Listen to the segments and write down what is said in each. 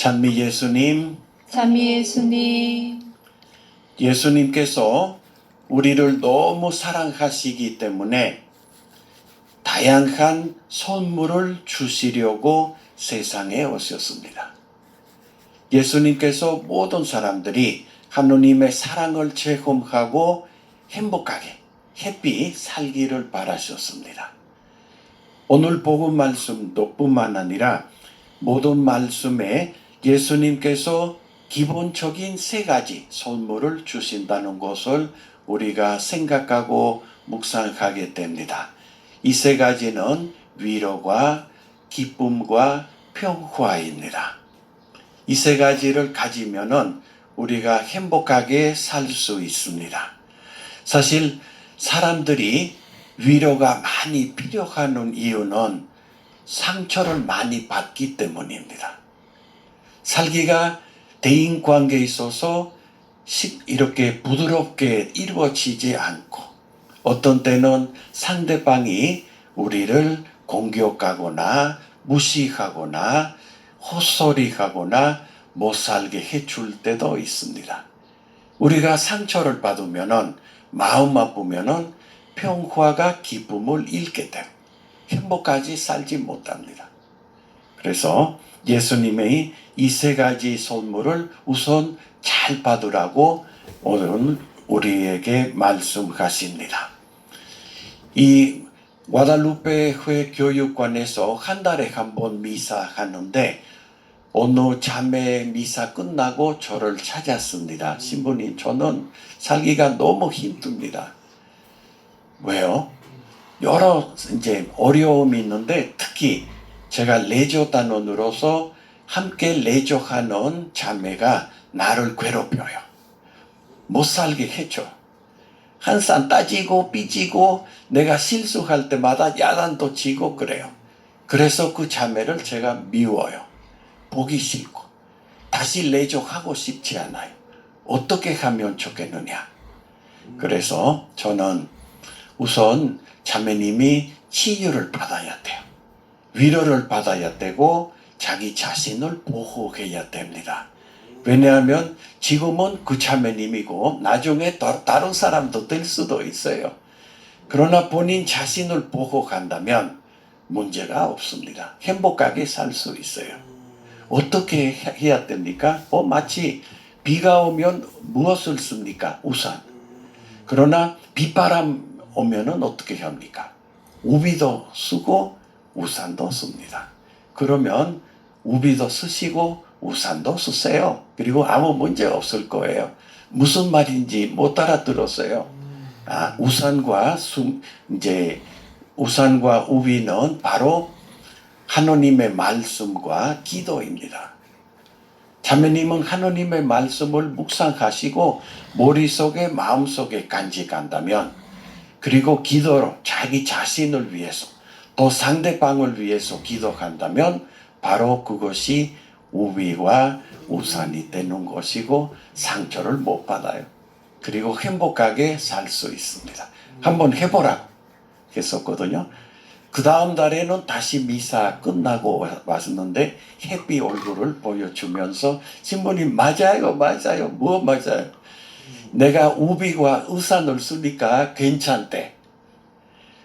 찬미 예수님, 찬미 예수님, 예수님께서 우리를 너무 사랑하시기 때문에 다양한 선물을 주시려고 세상에 오셨습니다. 예수님께서 모든 사람들이 하느님의 사랑을 체험하고 행복하게 해피 살기를 바라셨습니다. 오늘 복음 말씀도 뿐만 아니라 모든 말씀에 예수님께서 기본적인 세 가지 선물을 주신다는 것을 우리가 생각하고 묵상하게 됩니다. 이 세 가지는 위로와 기쁨과 평화입니다. 이 세 가지를 가지면은 우리가 행복하게 살 수 있습니다. 사실 사람들이 위로가 많이 필요한 이유는 상처를 많이 받기 때문입니다. 살기가 대인관계에 있어서 이렇게 부드럽게 이루어지지 않고 어떤 때는 상대방이 우리를 공격하거나 무시하거나 헛소리하거나 못 살게 해줄 때도 있습니다. 우리가 상처를 받으면은 마음 아프면은 평화가 기쁨을 잃게 되고 행복하게 살지 못합니다. 그래서 예수님의 이 세 가지 선물을 우선 잘 받으라고 오늘 우리에게 말씀하십니다. 이 와달루페 회 교육관에서 한 달에 한 번 미사 하는데 어느 자매 미사 끝나고 저를 찾았습니다. 신부님, 저는 살기가 너무 힘듭니다. 왜요? 여러 어려움이 있는데 특히 제가 레저 단원으로서 함께 레저하는 자매가 나를 괴롭혀요. 못 살게 해줘. 항상 따지고 삐지고 내가 실수할 때마다 야단도 치고 그래요. 그래서 그 자매를 제가 미워요. 보기 싫고 다시 레저하고 싶지 않아요. 어떻게 하면 좋겠느냐. 그래서 저는 우선 자매님이 치유를 받아야 돼요. 위로를 받아야 되고 자기 자신을 보호해야 됩니다. 왜냐하면 지금은 그 자매님이고 나중에 다른 사람도 될 수도 있어요. 그러나 본인 자신을 보호한다면 문제가 없습니다. 행복하게 살 수 있어요. 어떻게 해야 됩니까? 마치 비가 오면 무엇을 씁니까? 우산. 그러나 빗바람 오면은 어떻게 합니까? 우비도 쓰고 우산도 씁니다. 그러면 우비도 쓰시고 우산도 쓰세요. 그리고 아무 문제 없을 거예요. 무슨 말인지 못 알아들었어요. 우산과 우비는 바로 하느님의 말씀과 기도입니다. 자매님은 하느님의 말씀을 묵상하시고 머릿속에 마음속에 간직한다면 그리고 기도로 자기 자신을 위해서 또 상대방을 위해서 기도한다면 바로 그것이 우비와 우산이 되는 것이고 상처를 못 받아요. 그리고 행복하게 살 수 있습니다. 한번 해보라고 했었거든요. 그 다음 달에는 다시 미사 끝나고 왔는데 햇빛 얼굴을 보여주면서 신부님 맞아요. 뭐 맞아요? 내가 우비와 우산을 쓰니까 괜찮대.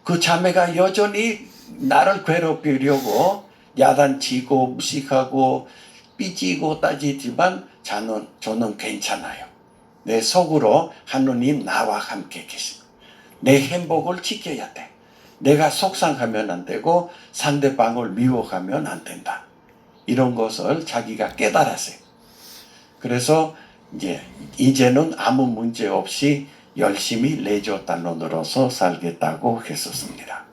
그 자매가 여전히 나를 괴롭히려고 야단치고 무식하고 삐지고 따지지만 저는 괜찮아요. 내 속으로 하느님 나와 함께 계십니다. 내 행복을 지켜야 돼. 내가 속상하면 안 되고 상대방을 미워하면 안 된다. 이런 것을 자기가 깨달았어요. 그래서 이제는 아무 문제 없이 열심히 레저 단원으로서 살겠다고 했었습니다.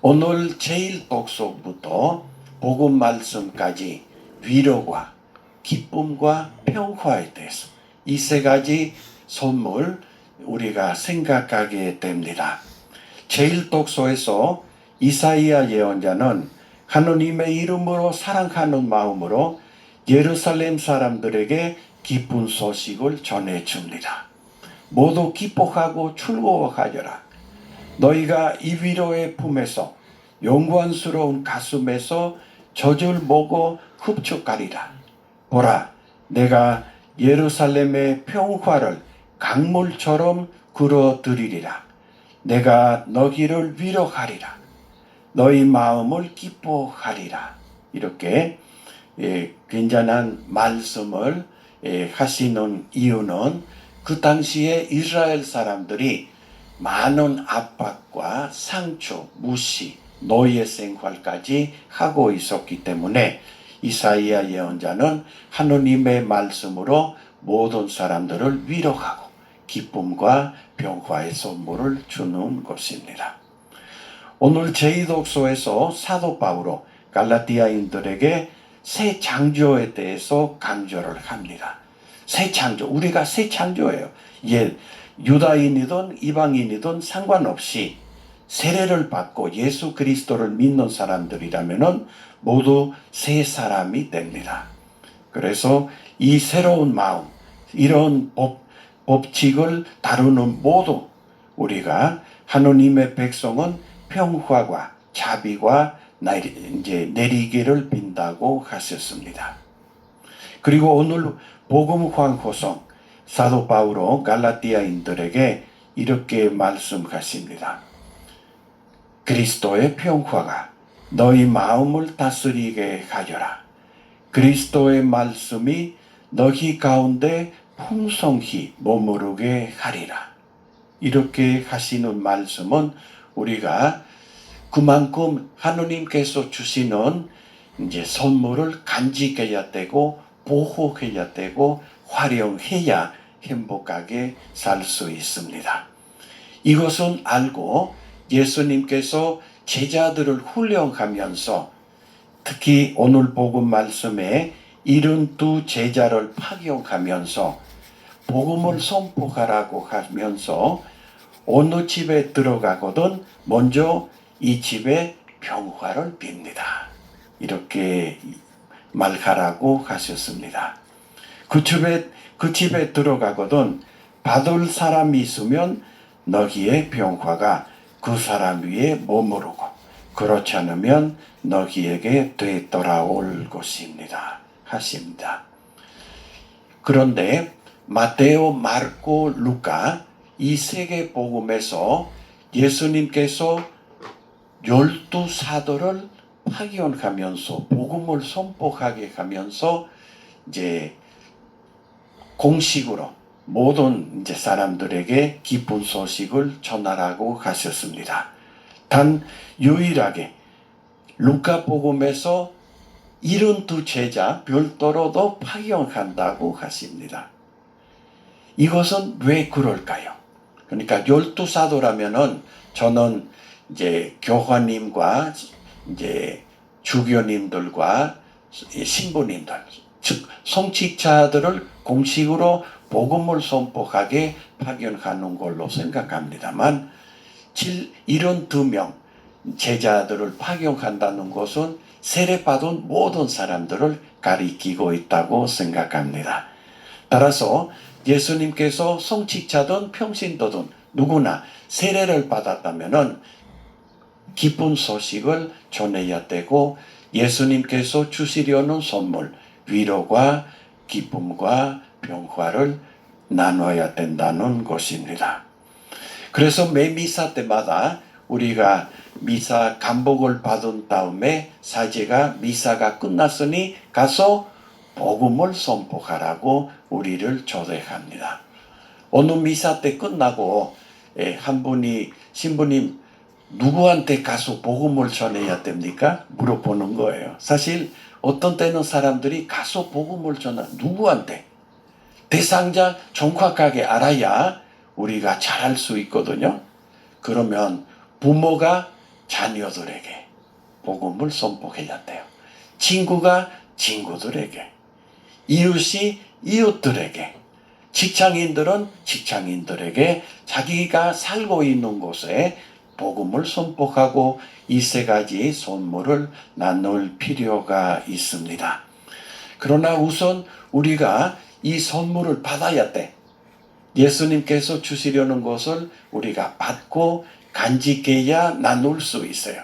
오늘 제일 독서부터 복음 말씀까지 위로와 기쁨과 평화에 대해서 이 세 가지 선물 우리가 생각하게 됩니다. 제일 독서에서 이사야 예언자는 하느님의 이름으로 사랑하는 마음으로 예루살렘 사람들에게 기쁜 소식을 전해줍니다. 모두 기뻐하고 즐거워하여라. 너희가 이 위로의 품에서 영광스러운 가슴에서 젖을 먹어 흡축하리라. 보라, 내가 예루살렘의 평화를 강물처럼 끌어들이리라. 내가 너희를 위로하리라. 너희 마음을 기뻐하리라. 이렇게 굉장한 말씀을 하시는 이유는 그 당시에 이스라엘 사람들이 많은 압박과 상처, 무시, 노예 생활까지 하고 있었기 때문에 이사야 예언자는 하느님의 말씀으로 모든 사람들을 위로하고 기쁨과 평화의 선물을 주는 것입니다. 오늘 제2독서에서 사도 바울은 갈라디아인들에게 새 창조에 대해서 강조를 합니다. 새 창조, 우리가 새 창조예요. 유다인이든 이방인이든 상관없이 세례를 받고 예수 그리스도를 믿는 사람들이라면 모두 새 사람이 됩니다. 그래서 이 새로운 마음, 이런 법칙을 다루는 모두 우리가 하느님의 백성은 평화와 자비와 내리기를 빈다고 하셨습니다. 그리고 오늘 복음 환호성 사도 바울은 갈라디아인들에게 이렇게 말씀하십니다. 그리스도의 평화가 너희 마음을 다스리게 하여라. 그리스도의 말씀이 너희 가운데 풍성히 머무르게 하리라. 이렇게 하시는 말씀은 우리가 그만큼 하느님께서 주시는 선물을 간직해야 되고 보호해야 되고 활용해야 행복하게 살 수 있습니다. 이것은 알고 예수님께서 제자들을 훈련하면서 특히 오늘 복음 말씀에 72 제자를 파견하면서 복음을 선포하라고 하면서 어느 집에 들어가거든 먼저 이 집에 평화를 빕니다. 이렇게 말하라고 하셨습니다. 그 집에 들어가거든 받을 사람이 있으면 너희의 평화가 그 사람 위에 머무르고 그렇지 않으면 너희에게 되돌아올 것입니다. 하십니다. 그런데 마테오, 마르코, 루카 이 세 개 복음에서 예수님께서 12사도를 파견하면서 복음을 선포하게 하면서 공식으로 모든 사람들에게 기쁜 소식을 전하라고 하셨습니다. 단 유일하게 루카 복음에서 72 제자 별도로도 파견한다고 하십니다. 이것은 왜 그럴까요? 그러니까 12사도라면은 저는 교황님과 주교님들과 신부님들, 즉 성직자들을 공식으로 복음을 선포하게 파견하는 걸로 생각합니다만 72명 제자들을 파견한다는 것은 세례받은 모든 사람들을 가리키고 있다고 생각합니다. 따라서 예수님께서 성직자든 평신도든 누구나 세례를 받았다면 기쁜 소식을 전해야 되고 예수님께서 주시려는 선물, 위로와 기쁨과 평화를 나눠야 된다는 것입니다. 그래서 매 미사 때마다 우리가 미사 간복을 받은 다음에 사제가 미사가 끝났으니 가서 복음을 선포하라고 우리를 초대합니다. 어느 미사 때 끝나고 한 분이 신부님 누구한테 가서 복음을 전해야 됩니까? 물어보는 거예요. 사실 어떤 때는 사람들이 가서 복음을 전하 누구한테? 대상자 정확하게 알아야 우리가 잘할 수 있거든요. 그러면 부모가 자녀들에게 복음을 선포해야 돼요. 친구가 친구들에게, 이웃이 이웃들에게, 직장인들은 직장인들에게 자기가 살고 있는 곳에 복음을 선포하고 이 세 가지 선물을 나눌 필요가 있습니다. 그러나 우선 우리가 이 선물을 받아야 돼. 예수님께서 주시려는 것을 우리가 받고 간직해야 나눌 수 있어요.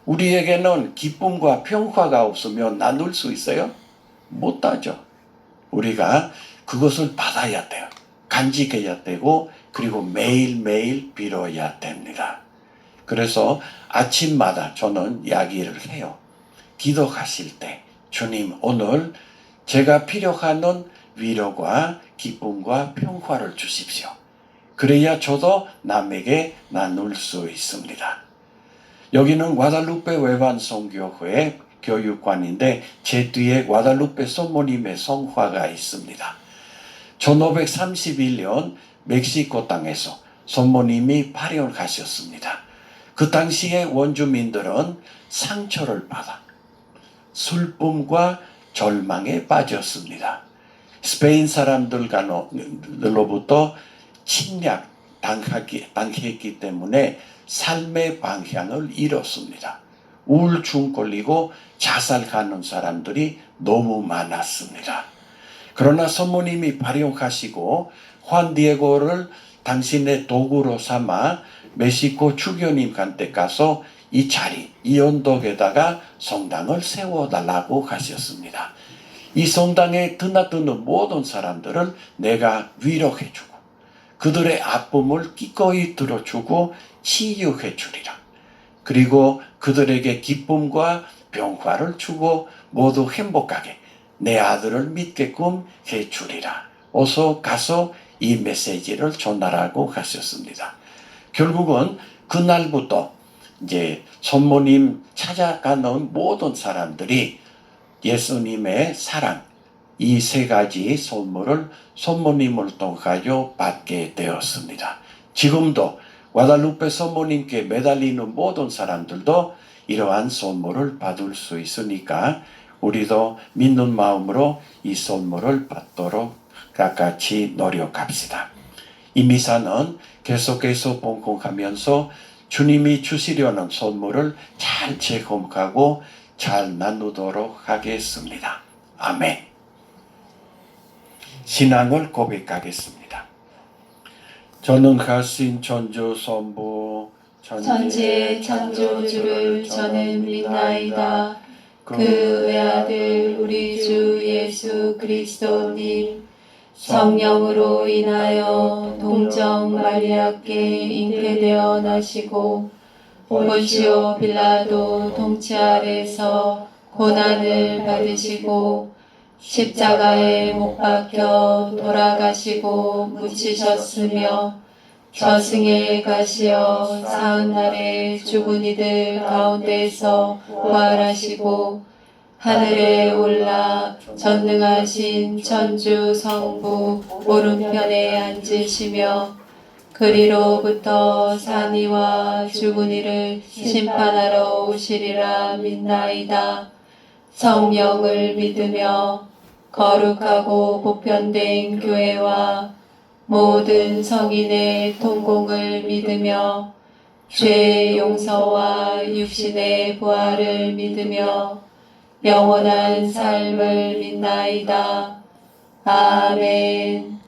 우리에게는 기쁨과 평화가 없으면 나눌 수 있어요? 못하죠. 우리가 그것을 받아야 돼요. 간직해야 되고 그리고 매일매일 빌어야 됩니다. 그래서 아침마다 저는 이야기를 해요. 기도하실 때 주님 오늘 제가 필요하는 위로와 기쁨과 평화를 주십시오. 그래야 저도 남에게 나눌 수 있습니다. 여기는 과달루페 외반성교회 교육관인데 제 뒤에 과달루페 성모님의 성화가 있습니다. 1531년 멕시코 땅에서 성모님이 발현하셨습니다. 그 당시에 원주민들은 상처를 받아 슬픔과 절망에 빠졌습니다. 스페인 사람들로부터 침략 당했기 때문에 삶의 방향을 잃었습니다. 우울증 걸리고 자살하는 사람들이 너무 많았습니다. 그러나 성모님이 발용하시고 후안디에고를 당신의 도구로 삼아 멕시코 주교님한테 가서 이 자리, 이 언덕에다가 성당을 세워달라고 하셨습니다. 이 성당에 드나드는 모든 사람들을 내가 위로해주고 그들의 아픔을 기꺼이 들어주고 치유해 주리라. 그리고 그들에게 기쁨과 평화를 주고 모두 행복하게 내 아들을 믿게끔 해 주리라. 어서 가서 이 메시지를 전하라고 하셨습니다. 결국은 그날부터 이제 성모님 찾아가는 모든 사람들이 예수님의 사랑, 이 세 가지 선물을 성모님을 통하여 받게 되었습니다. 지금도 과달루페 성모님께 매달리는 모든 사람들도 이러한 선물을 받을 수 있으니까 우리도 믿는 마음으로 이 선물을 받도록 같이 노력합시다. 이 미사는 계속해서 봉헌하면서 주님이 주시려는 선물을 잘 체험하고 잘 나누도록 하겠습니다. 아멘. 신앙을 고백하겠습니다. 전능하신 천주 성부 천지의 창조주를 저는 믿나이다. 그 외아들 우리 주 예수 그리스도님 성령으로 인하여 동정 마리아께 잉태되어 나시고 본시오 빌라도 통치 아래서 고난을 받으시고 십자가에 못 박혀 돌아가시고 묻히셨으며 저승에 가시어 사흘날에 죽은 이들 가운데서 부활하시고 하늘에 올라 전능하신 천주 성부 오른편에 앉으시며 그리로부터 산이와 죽은 이를 심판하러 오시리라 믿나이다. 성령을 믿으며 거룩하고 보편된 교회와 모든 성인의 통공을 믿으며 죄의 용서와 육신의 부활을 믿으며 영원한 삶을 믿나이다. 아멘.